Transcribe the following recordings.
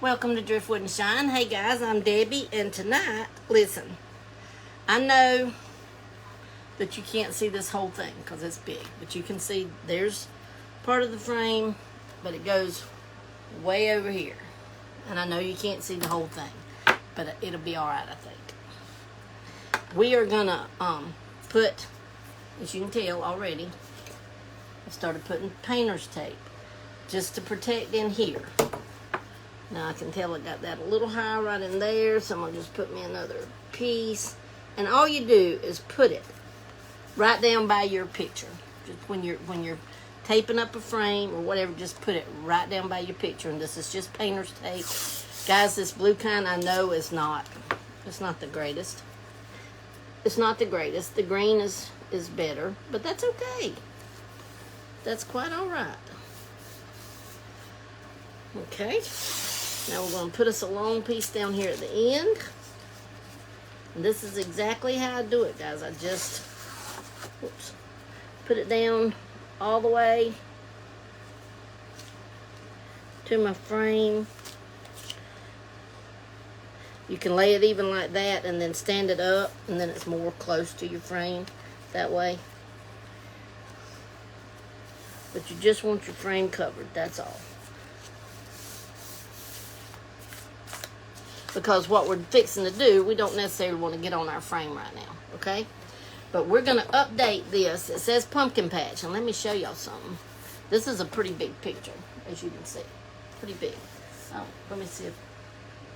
Welcome to Driftwood and Shine. Hey guys, I'm Debbie, and tonight, listen, I know that you can't see this whole thing because it's big, but you can see there's part of the frame, but it goes way over here. And I know you can't see the whole thing, but it'll be alright, I think. We are gonna put, as you can tell already, I started putting painter's tape just to protect in here. Now I can tell I got that a little high right in there, so I'm gonna just put me another piece. And all you do is put it right down by your picture. Just when you're taping up a frame or whatever, just put it right down by your picture. And this is just painter's tape. Guys, this blue kind I know is not, it's not the greatest. It's not the greatest. The green is better, but that's okay. That's quite all right. Okay. Now we're going to put us a long piece down here at the end. And this is exactly how I do it, guys. I just put it down all the way to my frame. You can lay it even like that and then stand it up, and then it's more close to your frame that way. But you just want your frame covered, that's all. Because what we're fixing to do, we don't necessarily want to get on our frame right now, okay? But we're going to update this. It says pumpkin patch, and let me show y'all something. This is a pretty big picture, as you can see. Pretty big. Oh, let me see if,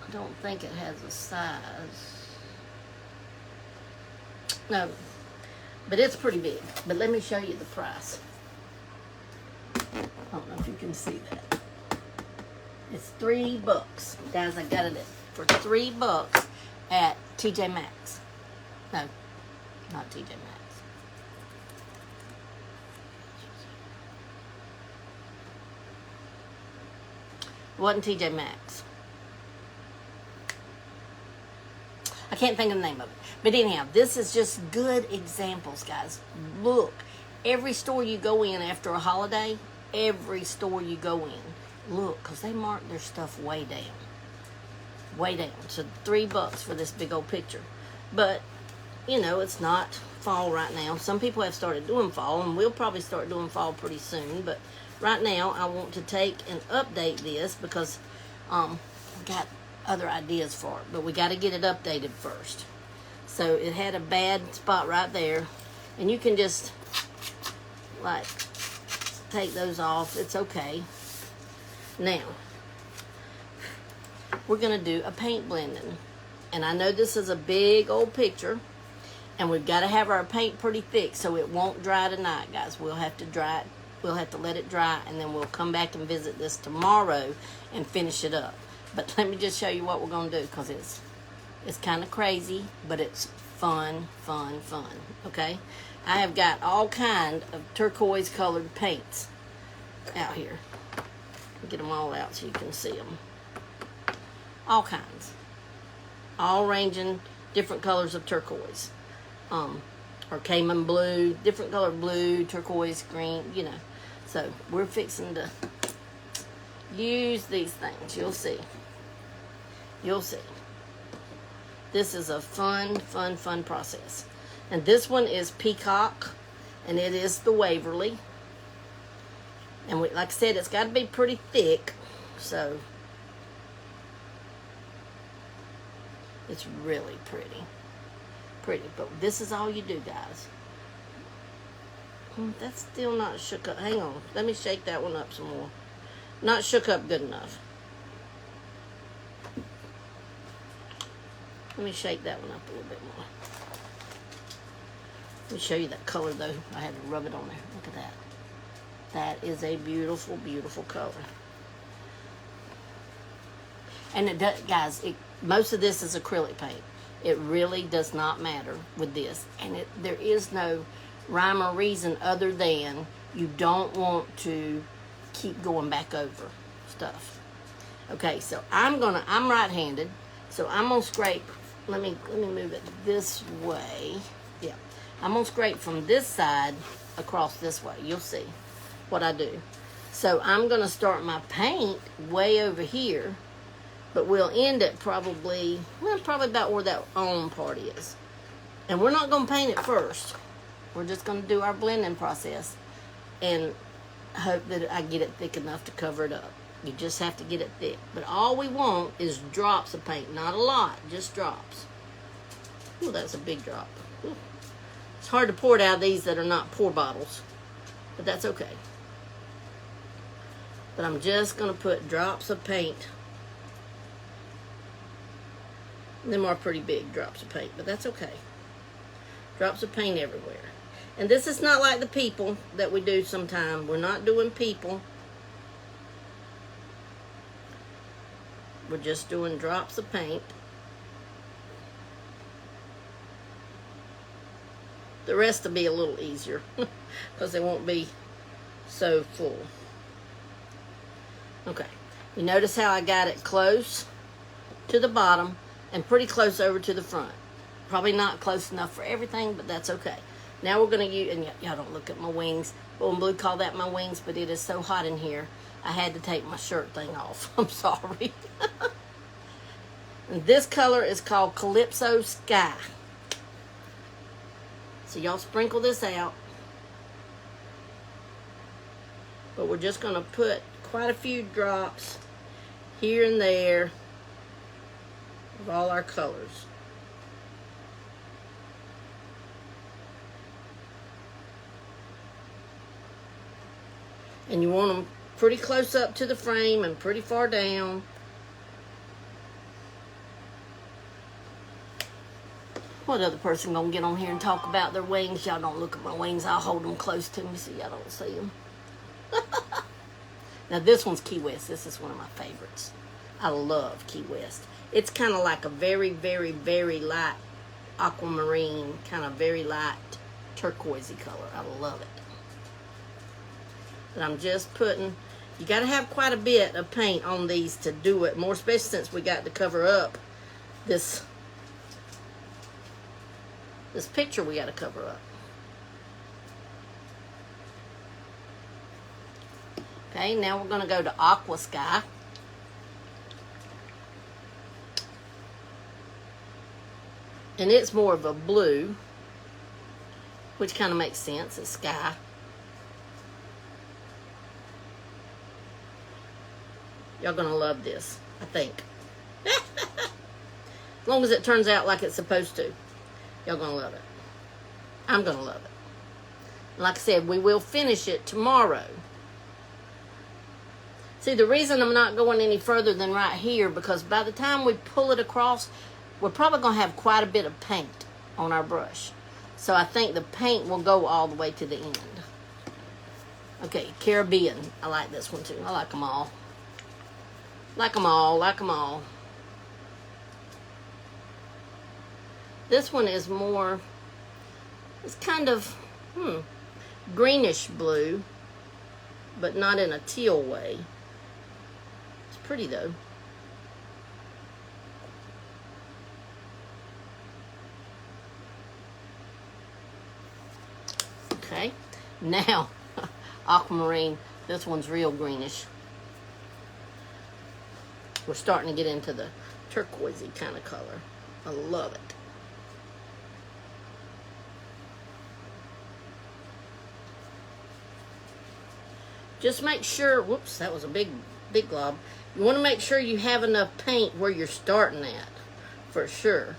I don't think it has a size. No, but it's pretty big. But let me show you the price. I don't know if you can see that. It's $3. Guys, I got it for $3 at TJ Maxx. No, not TJ Maxx. It wasn't TJ Maxx. I can't think of the name of it. But anyhow, this is just good examples, guys. Look, every store you go in after a holiday, every store you go in, look, because they mark their stuff way down. Way down. So $3 for this big old picture. But, you know, it's not fall right now. Some people have started doing fall, and we'll probably start doing fall pretty soon. But right now, I want to take and update this because we got other ideas for it. But we got to get it updated first. So it had a bad spot right there. And you can just, like, take those off. It's okay. Now, we're going to do a paint blending. And I know this is a big old picture. And we've got to have our paint pretty thick so it won't dry tonight, guys. We'll have to dry it. We'll have to let it dry. And then we'll come back and visit this tomorrow and finish it up. But let me just show you what we're going to do because it's kind of crazy. But it's fun, fun, fun. Okay? I have got all kind of turquoise colored paints out here. Get them all out so you can see them. All kinds. All ranging different colors of turquoise. Or cayman blue, different color blue, turquoise, green, you know. So we're fixing to use these things. You'll see. You'll see. This is a fun, fun, fun process. And this one is Peacock, and it is the Waverly. And like I said, it's got to be pretty thick, so it's really pretty. But this is all you do, guys. That's still not shook up. Hang on. Let me shake that one up some more. Not shook up good enough. Let me shake that one up a little bit more. Let me show you that color, though. I had to rub it on there. Look at that. That is a beautiful, beautiful color. And it does, guys, most of this is acrylic paint. It really does not matter with this. And there is no rhyme or reason other than you don't want to keep going back over stuff. Okay, so I'm right-handed, so I'm gonna scrape. Let me move it this way. Yeah, I'm gonna scrape from this side across this way. You'll see what I do. So I'm gonna start my paint way over here But we'll end it probably, well, probably about where that on part is. And we're not going to paint it first. We're just going to do our blending process and hope that I get it thick enough to cover it up. You just have to get it thick. But all we want is drops of paint. Not a lot, just drops. Ooh, that's a big drop. Ooh. It's hard to pour it out of these that are not pour bottles. But that's okay. But I'm just going to put drops of paint. Them are pretty big drops of paint, but that's okay. Drops of paint everywhere. And this is not like the people that we do sometime. We're not doing people. We're just doing drops of paint. The rest will be a little easier because they won't be so full. Okay, you notice how I got it close to the bottom and pretty close over to the front. Probably not close enough for everything, but that's okay. Now we're going to use, and y'all don't look at my wings. Blue and Blue call that my wings, but it is so hot in here, I had to take my shirt thing off. I'm sorry. And this color is called Calypso Sky. So y'all sprinkle this out. But we're just going to put quite a few drops here and there of all our colors. And you want them pretty close up to the frame and pretty far down. What other person gonna get on here and talk about their wings? Y'all don't look at my wings. I'll hold them close to me so y'all don't see them. Now this one's Key West. This is one of my favorites. I love Key West. It's kind of like a very, very, very light aquamarine, kind of very light turquoisey color. I love it. But I'm just putting, you got to have quite a bit of paint on these to do it, more especially since we got to cover up this picture we got to cover up. Okay, now we're going to go to Aqua Sky. And it's more of a blue, which kind of makes sense. It's sky. Y'all going to love this, I think. As long as it turns out like it's supposed to. Y'all going to love it. I'm going to love it. And like I said, we will finish it tomorrow. See, the reason I'm not going any further than right here, because by the time we pull it across, we're probably going to have quite a bit of paint on our brush. So I think the paint will go all the way to the end. Okay, Caribbean. I like this one too. I like them all. Like them all, like them all. This one is more, it's kind of, greenish blue, but not in a teal way. It's pretty though. Okay, now, aquamarine, this one's real greenish. We're starting to get into the turquoisey kind of color. I love it. Just make sure, whoops, that was a big glob. You want to make sure you have enough paint where you're starting at, for sure,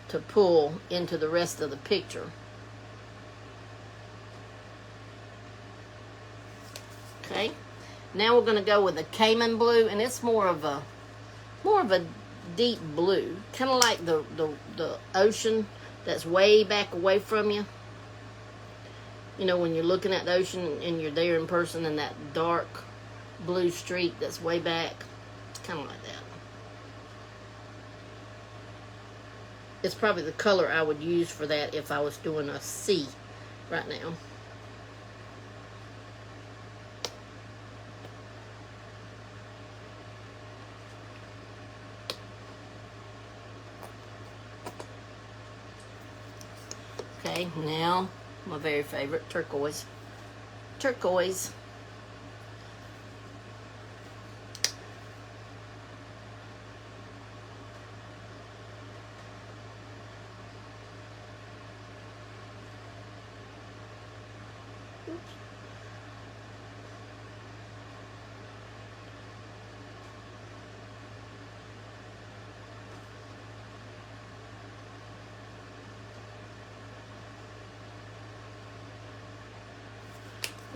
to pull into the rest of the picture. Okay, now we're going to go with a Cayman blue, and it's more of a deep blue, kind of like the ocean that's way back away from you. You know, when you're looking at the ocean and you're there in person, and that dark blue streak that's way back, it's kind of like that. It's probably the color I would use for that if I was doing a sea right now. Okay, now my very favorite, turquoise. Turquoise.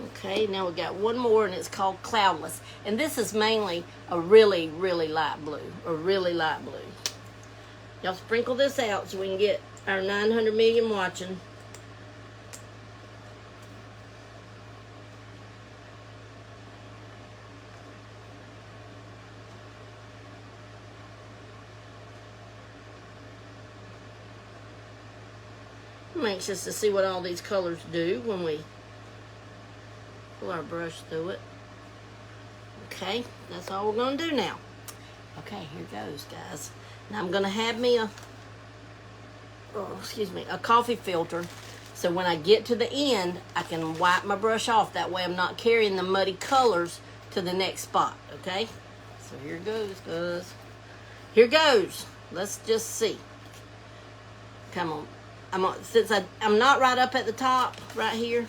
Okay, now we got one more, and it's called Cloudless. And this is mainly a really, really light blue, a really light blue. Y'all sprinkle this out so we can get our 900 million watching. I'm anxious to see what all these colors do when we pull our brush through it. Okay, that's all we're going to do now. Okay, here goes, guys. Now I'm going to have me a coffee filter, so when I get to the end, I can wipe my brush off. That way I'm not carrying the muddy colors to the next spot, okay? So here goes, guys. Here goes. Let's just see. Come on. Since I'm not right up at the top, right here,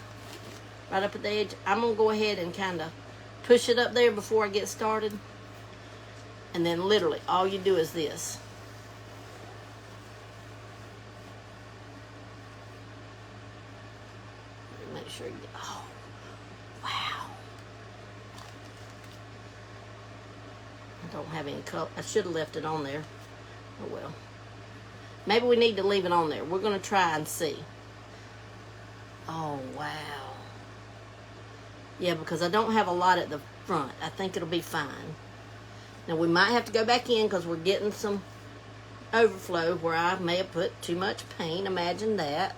right up at the edge, I'm going to go ahead and kind of push it up there before I get started. And then literally, all you do is this. Make sure you get, oh, wow. I don't have any color. I should have left it on there. Oh, well. Maybe we need to leave it on there. We're going to try and see. Oh, wow. Yeah, because I don't have a lot at the front. I think it'll be fine. Now, we might have to go back in because we're getting some overflow where I may have put too much paint. Imagine that.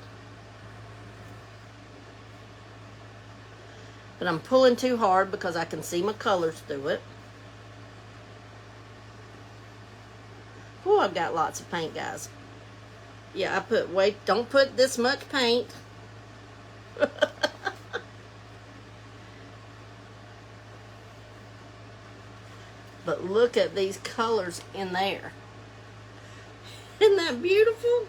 But I'm pulling too hard because I can see my colors through it. Oh, I've got lots of paint, guys. Yeah, don't put this much paint. But look at these colors in there. Isn't that beautiful?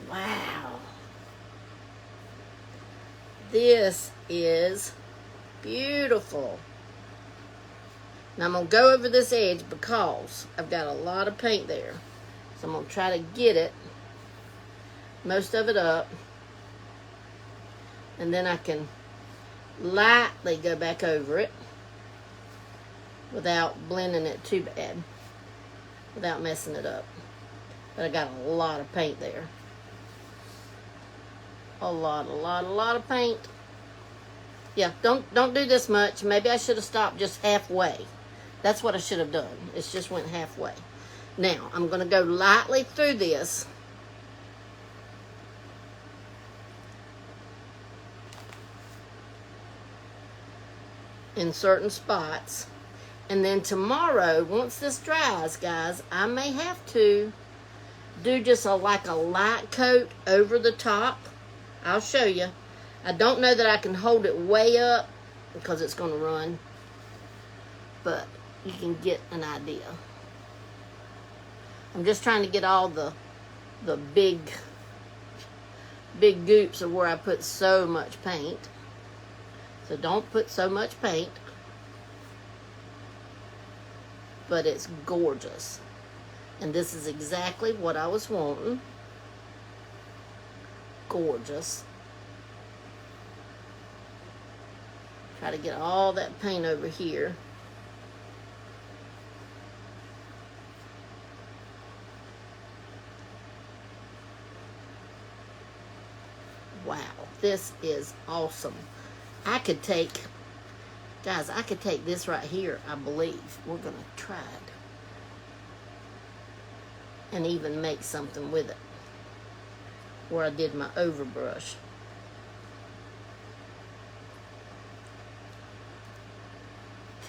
Wow. This is beautiful. Now I'm going to go over this edge because I've got a lot of paint there. So I'm going to try to get it, most of it up. And then I can lightly go back over it without blending it too bad, without messing it up. But I got a lot of paint there. A lot of paint. Yeah, don't do this much. Maybe I should have stopped just halfway. That's what I should have done. It just went halfway. Now, I'm going to go lightly through this. In certain spots. And then tomorrow, once this dries, guys, I may have to do just like a light coat over the top. I'll show you. I don't know that I can hold it way up because it's going to run. But you can get an idea. I'm just trying to get all the big goops of where I put so much paint. So don't put so much paint. But it's gorgeous. And this is exactly what I was wanting. Gorgeous. Try to get all that paint over here. Wow, this is awesome. I could take, guys, I could take this right here, I believe. We're going to try it. And even make something with it. Where I did my overbrush.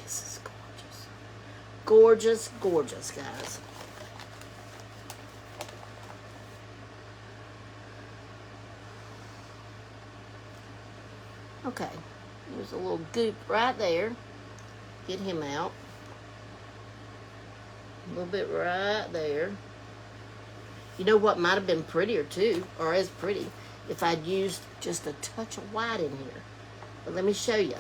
This is gorgeous. Gorgeous, gorgeous, guys. Okay, there's a little goop right there. Get him out. A little bit right there. You know what might have been prettier too, or as pretty, if I'd used just a touch of white in here. But let me show you.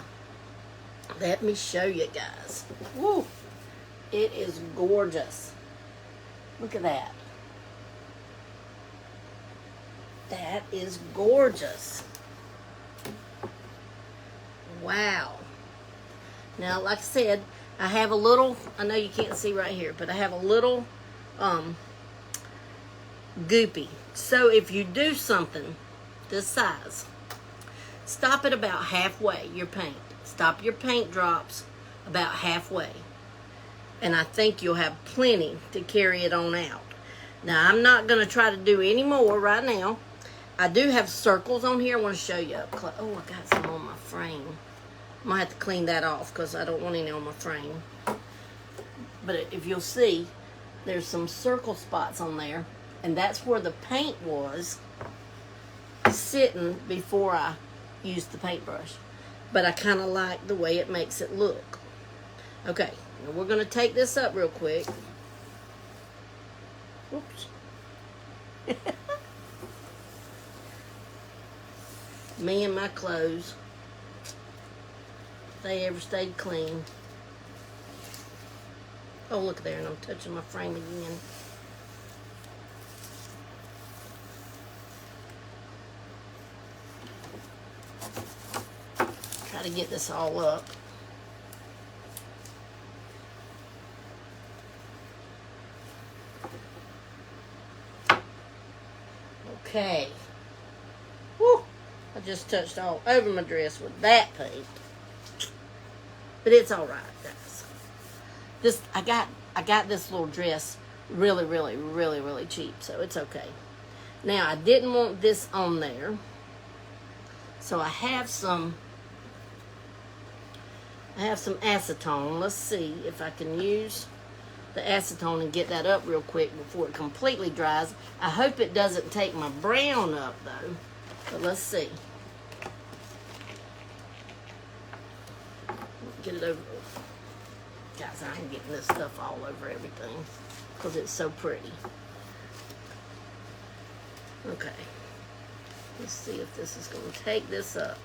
Let me show you, guys. Woo! It is gorgeous. Look at that. That is gorgeous. Wow. Now, like I said, I have a little, I know you can't see right here, but I have a little goopy. So if you do something this size, stop it about halfway, your paint. Stop your paint drops about halfway. And I think you'll have plenty to carry it on out. Now, I'm not going to try to do any more right now. I do have circles on here. I want to show you up close. Oh, I got some on my frame. I'm going to have to clean that off because I don't want any on my frame. But if you'll see, there's some circle spots on there. And that's where the paint was sitting before I used the paintbrush. But I kind of like the way it makes it look. Okay, now we're going to take this up real quick. Oops. Me and my clothes. If they ever stayed clean. Oh, look there, and I'm touching my frame again. Try to get this all up. Okay. Woo! I just touched all over my dress with that paint. But it's all right, guys. This I got this little dress really cheap, so it's okay. Now, I didn't want this on there. So I have some acetone. Let's see if I can use the acetone and get that up real quick before it completely dries. I hope it doesn't take my brown up though, but let's see. Get it over. Guys, I ain't getting this stuff all over everything because it's so pretty. Okay, let's see if this is going to take this up.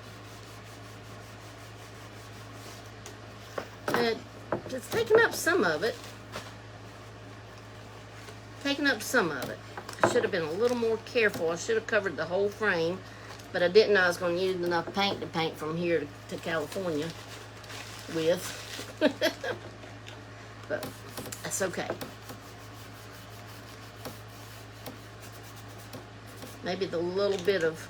It's taking up some of it. Taking up some of it. I should have been a little more careful. I should have covered the whole frame, but I didn't know I was going to use enough paint to paint from here to California with. But that's okay. Maybe the little bit of,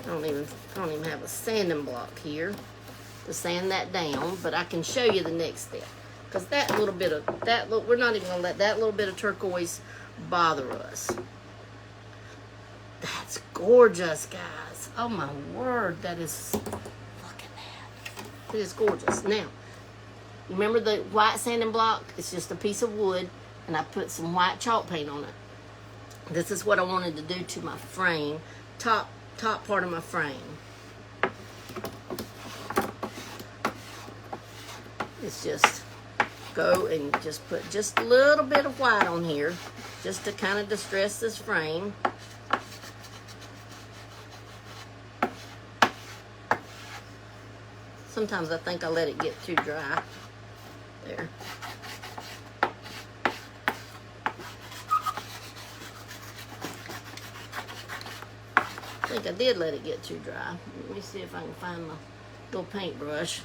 I don't even have a sanding block here to sand that down, but I can show you the next step. Because that little bit of, we're not even going to let that little bit of turquoise bother us. That's gorgeous, guys. Oh my word, that is, look at that. It is gorgeous. Now, remember the white sanding block? It's just a piece of wood, and I put some white chalk paint on it. This is what I wanted to do to my frame, top part of my frame. It's just go and just put just a little bit of white on here, just to kind of distress this frame. Sometimes I think I let it get too dry. There. I think I did let it get too dry. Let me see if I can find my little paintbrush.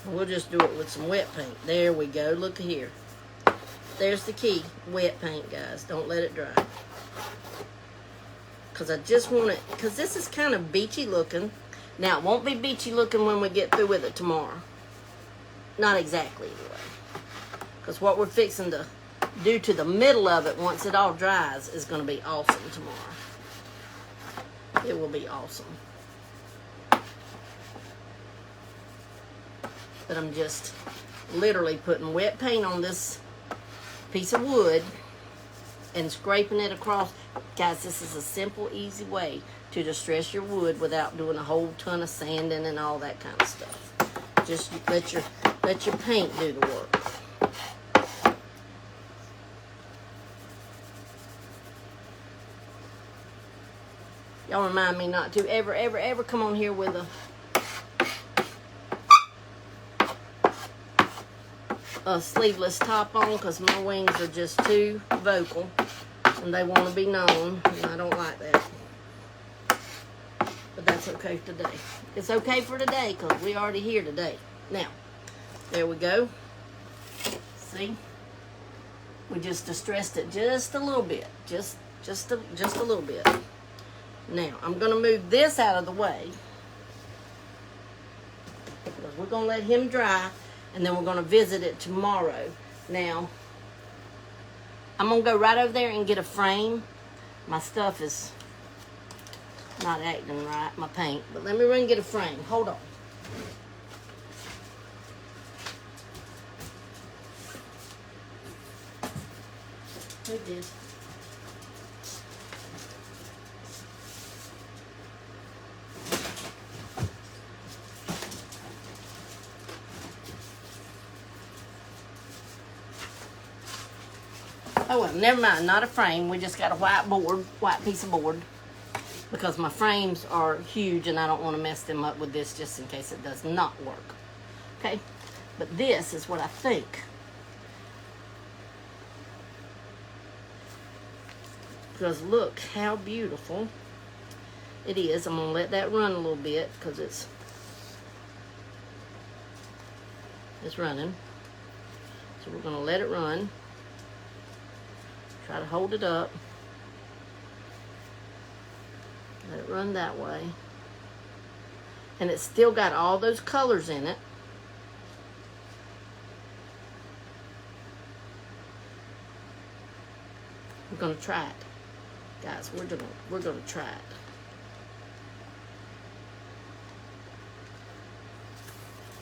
We'll just do it with some wet paint. There we go. Look here. There's the key. Wet paint, guys. Don't let it dry. Because I just want it, because this is kind of beachy looking. Now, it won't be beachy looking when we get through with it tomorrow. Not exactly, anyway. Because what we're fixing to do to the middle of it, once it all dries, is going to be awesome tomorrow. It will be awesome. But I'm just literally putting wet paint on this piece of wood and scraping it across. Guys, this is a simple, easy way to distress your wood without doing a whole ton of sanding and all that kind of stuff. Just let your paint do the work. Y'all remind me not to ever come on here with a sleeveless top on, because my wings are just too vocal. And they want to be known, and I don't like that. But that's okay today. It's okay for today, because we already here today. Now, there we go. See? We just distressed it just a little bit. Just a little bit. Now, I'm going to move this out of the way. Because we're going to let him dry, and then we're going to visit it tomorrow. Now, I'm going to go right over there and get a frame. My stuff is not acting right, my paint. But let me run and get a frame. Hold on. Who did? Oh well, never mind, not a frame. We just got a white piece of board. Because my frames are huge and I don't want to mess them up with this just in case it does not work. Okay? But this is what I think. Because look how beautiful it is. I'm going to let that run a little bit because it's running. So we're going to let it run. Try to hold it up. Let it run that way. And it's still got all those colors in it. We're going to try it. Guys, we're gonna try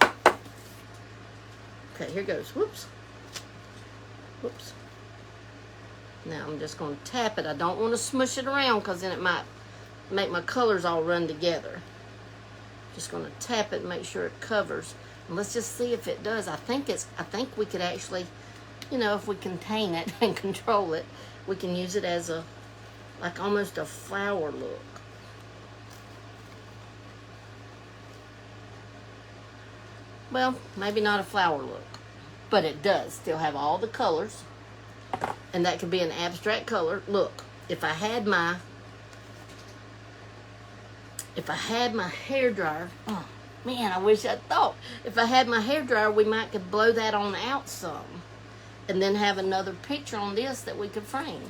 it. Okay, here goes. Whoops. Whoops. Now I'm just going to tap it. I don't want to smush it around because then it might make my colors all run together. Just going to tap it and make sure it covers. And let's just see if it does. I think we could actually, you know, if we contain it and control it, we can use it as a, like almost a flower look. Well, maybe not a flower look, but it does still have all the colors, and that could be an abstract color. Look, if I had my hairdryer, oh man, I wish I'd thought. If I had my hairdryer, we might could blow that on out some, and then have another picture on this that we could frame.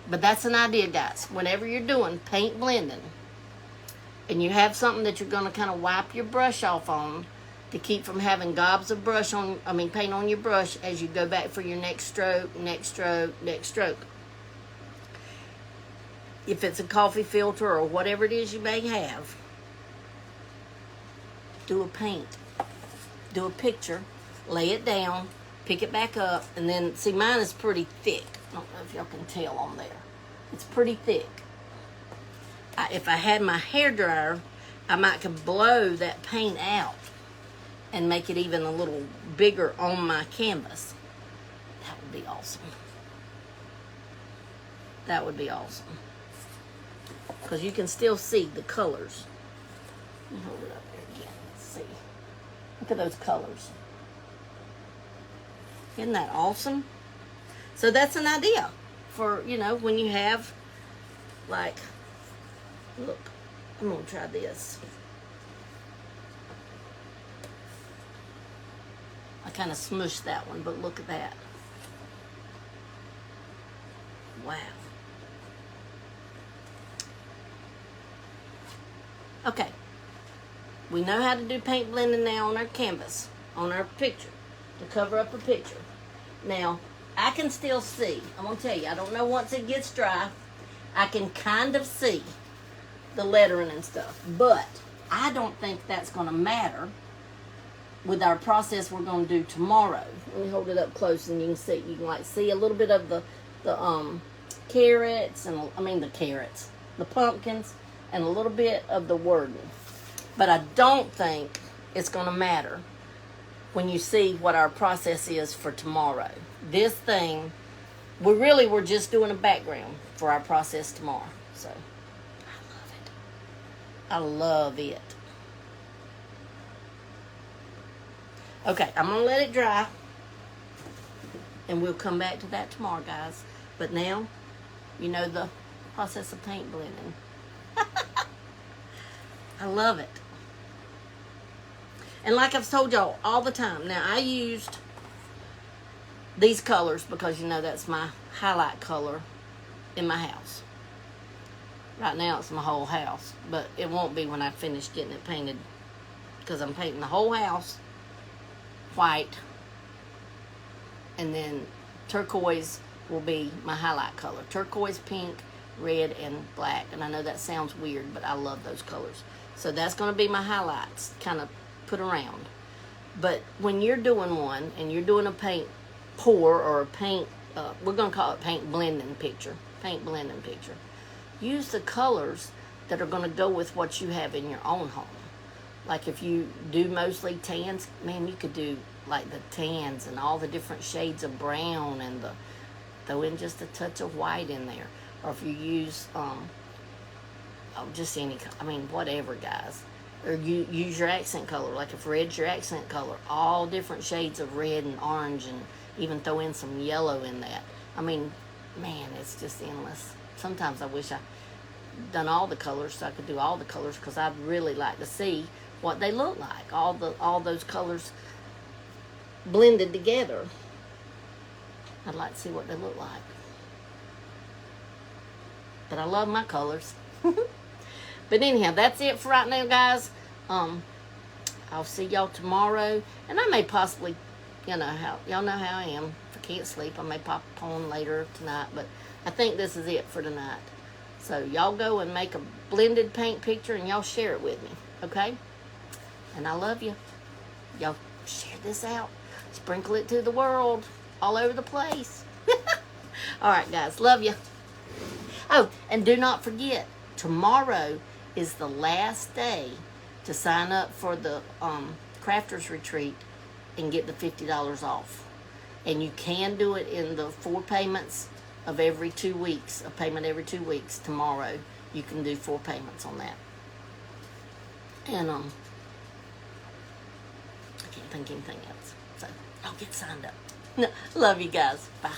But that's an idea, guys. Whenever you're doing paint blending, and you have something that you're going to kind of wipe your brush off on to keep from having gobs of paint on your brush as you go back for your next stroke, next stroke, next stroke. If it's a coffee filter or whatever it is you may have, do a paint. Do a picture, lay it down, pick it back up, and then, see, mine is pretty thick. I don't know if y'all can tell on there. It's pretty thick. If I had my hairdryer, I might could blow that paint out and make it even a little bigger on my canvas. That would be awesome. That would be awesome. Because you can still see the colors. Let me hold it up there again. Let's see. Look at those colors. Isn't that awesome? So that's an idea for, you know, when you have, like, look, I'm going to try this. I kind of smushed that one, but look at that. Wow. Okay. We know how to do paint blending now on our canvas, on our picture, to cover up a picture. Now, I can still see. I'm going to tell you, I don't know once it gets dry, I can kind of see the lettering and stuff. But I don't think that's going to matter with our process we're going to do tomorrow. Let me hold it up close and you can see. You can like see a little bit of the carrots and the pumpkins, and a little bit of the wording. But I don't think it's going to matter when you see what our process is for tomorrow. This thing, we're just doing a background for our process tomorrow. So, I love it. I love it. Okay, I'm going to let it dry, and we'll come back to that tomorrow, guys. But now, you know the process of paint blending. I love it. And like I've told y'all all the time, now I used these colors because, you know, that's my highlight color in my house. Right now it's my whole house, but it won't be when I finish getting it painted, because I'm painting the whole house white, and then turquoise will be my highlight color. Turquoise, pink, red, and black. And I know that sounds weird, but I love those colors. So that's going to be my highlights, kind of put around. But when you're doing one, and you're doing a paint pour or a paint, we're going to call it paint blending picture. Paint blending picture. Use the colors that are going to go with what you have in your own home. Like if you do mostly tans, man, you could do like the tans and all the different shades of brown, and throw in just a touch of white in there. Or if you use just any, I mean, whatever, guys. Or you use your accent color. Like if red's your accent color, all different shades of red and orange, and even throw in some yellow in that. I mean, man, it's just endless. Sometimes I wish I done all the colors so I could do all the colors, because I'd really like to see what they look like. All those colors blended together. I'd like to see what they look like. But I love my colors. But anyhow, that's it for right now, guys. I'll see y'all tomorrow, and I may possibly, y'all know how I am. If I can't sleep, I may pop on later tonight. But I think this is it for tonight. So y'all go and make a blended paint picture, and y'all share it with me, okay? And I love you. Y'all share this out. Sprinkle it to the world, all over the place. All right, guys, love you. Oh, and do not forget, tomorrow is the last day to sign up for the Crafters Retreat and get the $50 off. And you can do it in the 4 payments of every 2 weeks, a payment every 2 weeks. Tomorrow, you can do 4 payments on that. And I can't think of anything else. So, I'll get signed up. Love you guys. Bye.